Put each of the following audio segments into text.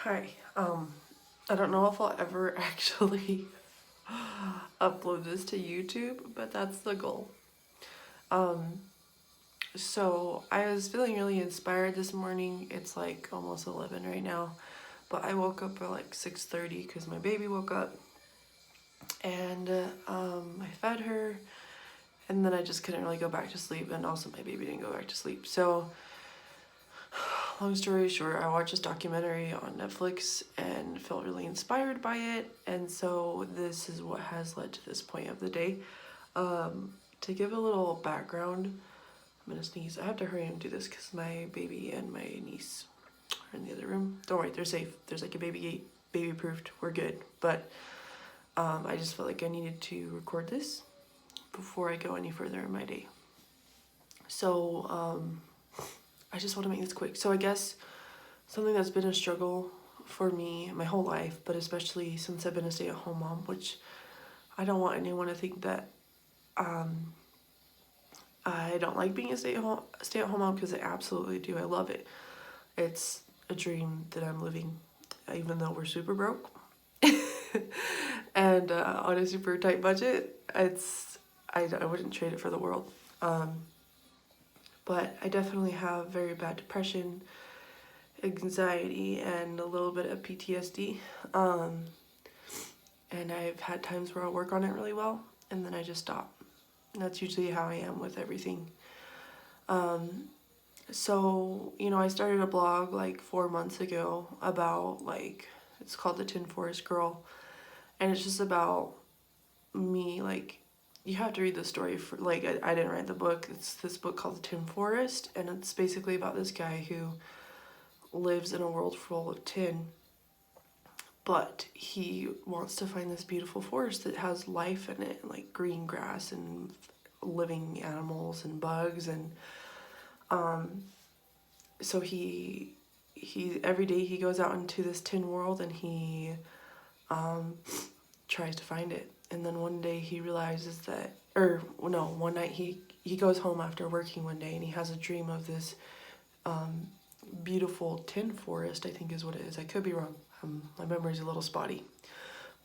Hi. I don't know if I'll ever actually upload this to YouTube, but that's the goal. Um, so I was feeling really inspired this morning. It's like almost 11 right now, but I woke up at like 6:30 because my baby woke up, and I fed her, and then I just couldn't really go back to sleep, and also my baby didn't go back to sleep. So long story short, I watched this documentary on Netflix and felt really inspired by it, and so this is what has led to this point of the day. To give a little background, I'm gonna sneeze. I have to hurry and do this because my baby and my niece are in the other room. Don't worry, they're safe. There's like a baby gate, baby proofed. We're good. But I just felt like I needed to record this before I go any further in my day. So I just want to make this quick. So I guess something that's been a struggle for me my whole life, but especially since I've been a stay-at-home mom, which I don't want anyone to think that I don't like being a stay-at-home mom, because I absolutely do. I love it. It's a dream that I'm living, even though we're super broke and on a super tight budget. I wouldn't trade it for the world. But I definitely have very bad depression, anxiety, and a little bit of PTSD. And I've had times where I'll work on it really well, and then I just stop. And that's usually how I am with everything. So, I started a blog like 4 months ago about it's called The Tin Forest Girl. And it's just about me, you have to read the story for, I didn't write the book. It's this book called The Tin Forest. And it's basically about this guy who lives in a world full of tin. But he wants to find this beautiful forest that has life in it, like green grass and living animals and bugs. And so he every day he goes out into this tin world, and he tries to find it. And then one day he realizes that, or no, one night he goes home after working one day, and he has a dream of this beautiful tin forest, I think is what it is. I could be wrong. My memory's a little spotty.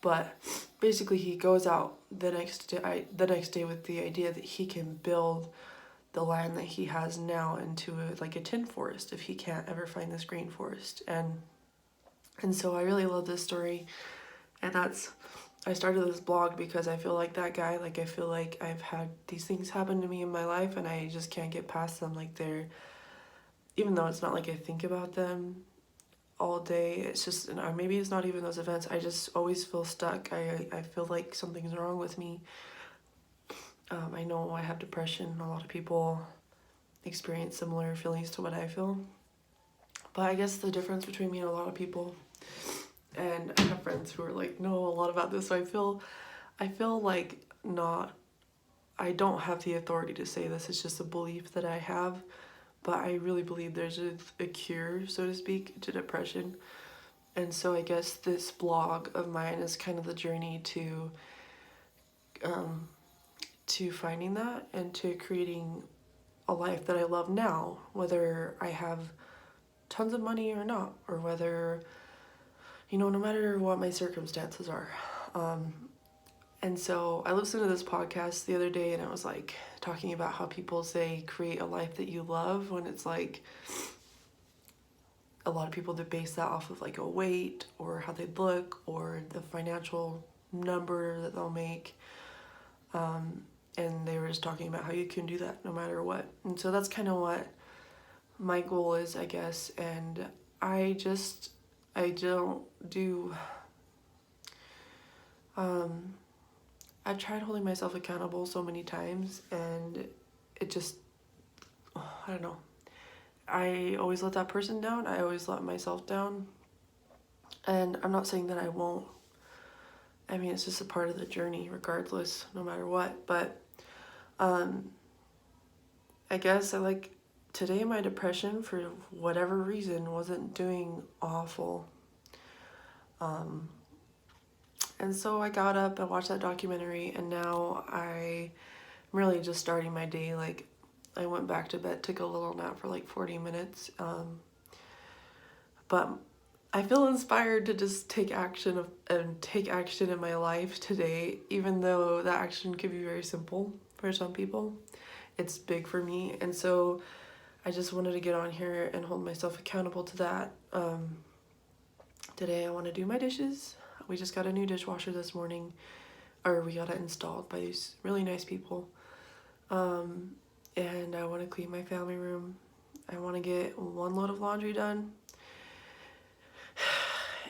But basically he goes out the next day with the idea that he can build the land that he has now into a tin forest if he can't ever find this green forest. And so I really love this story. And I started this blog because I feel like that guy. I feel like I've had these things happen to me in my life, and I just can't get past them. Even though it's not like I think about them all day, it's just, or maybe it's not even those events, I just always feel stuck. I feel like something's wrong with me. I know I have depression. A lot of people experience similar feelings to what I feel. But I guess the difference between me and a lot of people, and I have friends who are know a lot about this, so I feel like I don't have the authority to say this. It's just a belief that I have. But I really believe there's a cure, so to speak, to depression. And so I guess this blog of mine is kind of the journey to finding that, and to creating a life that I love now, whether I have tons of money or not, or whether, no matter what my circumstances are. And so I listened to this podcast the other day, and it was talking about how people say create a life that you love, when it's a lot of people that base that off of a weight, or how they look, or the financial number that they'll make. And they were just talking about how you can do that no matter what. And so that's kind of what my goal is, I guess. And I don't do, I've tried holding myself accountable so many times, and it just, I don't know. I always let that person down. I always let myself down. And I'm not saying that I won't. I mean, it's just a part of the journey, regardless, no matter what. But I guess today my depression, for whatever reason, wasn't doing awful. And so I got up and watched that documentary, and now I'm really just starting my day. I went back to bed, took a little nap for 40 minutes. But I feel inspired to just take action in my life today, even though that action could be very simple for some people. It's big for me, and so I just wanted to get on here and hold myself accountable to that. Today I want to do my dishes. We just got a new dishwasher this morning, or we got it installed by these really nice people. And I want to clean my family room. I want to get one load of laundry done.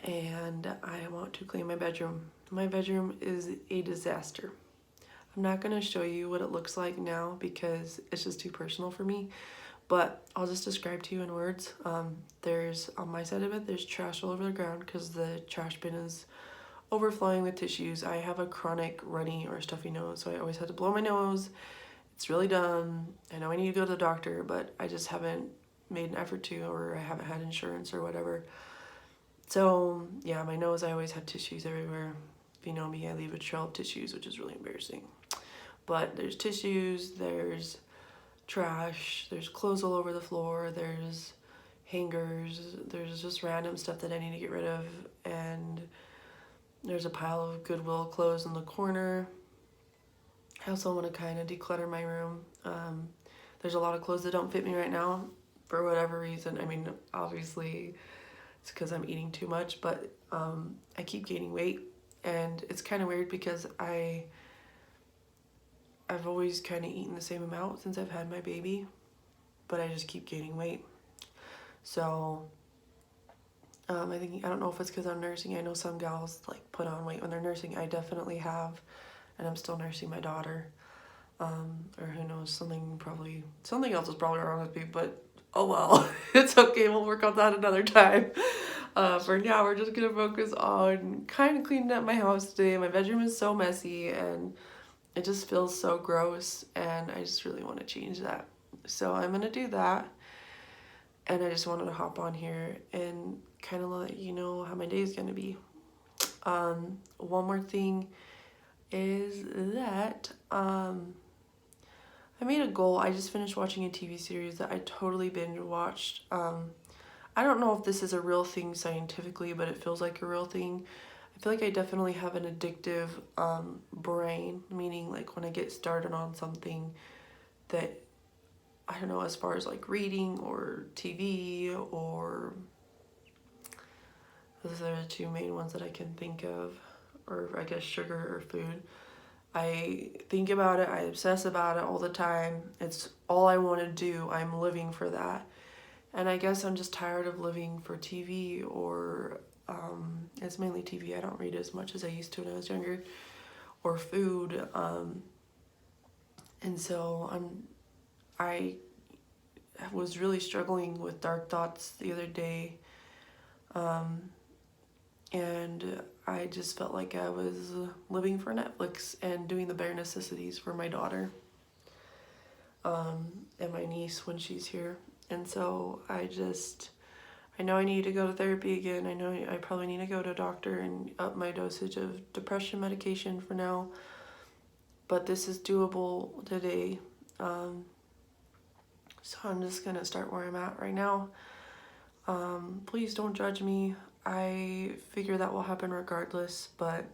And I want to clean my bedroom. My bedroom is a disaster. I'm not going to show you what it looks like now because it's just too personal for me, but I'll just describe to you in words. There's, on my side of it, there's trash all over the ground because the trash bin is overflowing with tissues. I have a chronic runny or stuffy nose, so I always have to blow my nose. It's really dumb. I know I need to go to the doctor, but I just haven't made an effort to, or I haven't had insurance or whatever. So yeah, my nose, I always have tissues everywhere. If you know me, I leave a trail of tissues, which is really embarrassing. But there's tissues, there's trash, there's clothes all over the floor, there's hangers, there's just random stuff that I need to get rid of, and there's a pile of Goodwill clothes in the corner. I also want to kind of declutter my room. There's a lot of clothes that don't fit me right now for whatever reason. I mean, obviously it's because I'm eating too much, but I keep gaining weight, and it's kind of weird because I've always kind of eaten the same amount since I've had my baby, but I just keep gaining weight. So I don't know if it's because I'm nursing. I know some gals like put on weight when they're nursing. I definitely have, and I'm still nursing my daughter. Or who knows, something else is probably wrong with me, but oh well, it's okay, we'll work on that another time. For now, we're just gonna focus on kind of cleaning up my house today. My bedroom is so messy and it just feels so gross, and I just really want to change that. So I'm gonna do that, and I just wanted to hop on here and kind of let you know how my day is gonna be. One more thing is that I made a goal. I just finished watching a TV series that I totally binge watched. I don't know if this is a real thing scientifically, but it feels like a real thing. I feel like I definitely have an addictive brain, meaning like when I get started on something that, I don't know, as far as like reading or TV, or those are the two main ones that I can think of, or I guess sugar or food. I think about it, I obsess about it all the time. It's all I want to do. I'm living for that. And I guess I'm just tired of living for TV, or it's mainly TV. I don't read as much as I used to when I was younger, or food. And so I was really struggling with dark thoughts the other day. And I just felt like I was living for Netflix and doing the bare necessities for my daughter and my niece when she's here. And so I know I need to go to therapy again. I know I probably need to go to a doctor and up my dosage of depression medication for now. But this is doable today. So I'm just going to start where I'm at right now. Please don't judge me. I figure that will happen regardless, but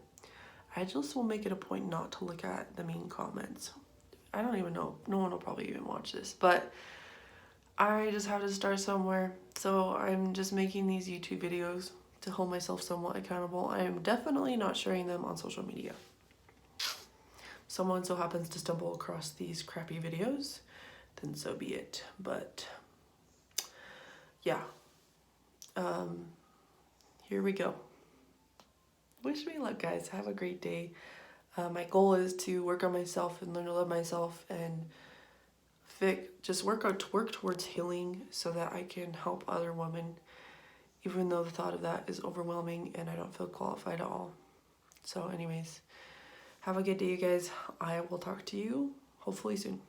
I just will make it a point not to look at the mean comments. I don't even know. No one will probably even watch this, but I just have to start somewhere. So I'm just making these YouTube videos to hold myself somewhat accountable. I am definitely not sharing them on social media. Someone so happens to stumble across these crappy videos, then so be it. But yeah. Here we go. Wish me luck, guys. Have a great day. My goal is to work on myself and learn to love myself, and work towards healing so that I can help other women, even though the thought of that is overwhelming and I don't feel qualified at all. So anyways, have a good day, you guys. I will talk to you hopefully soon.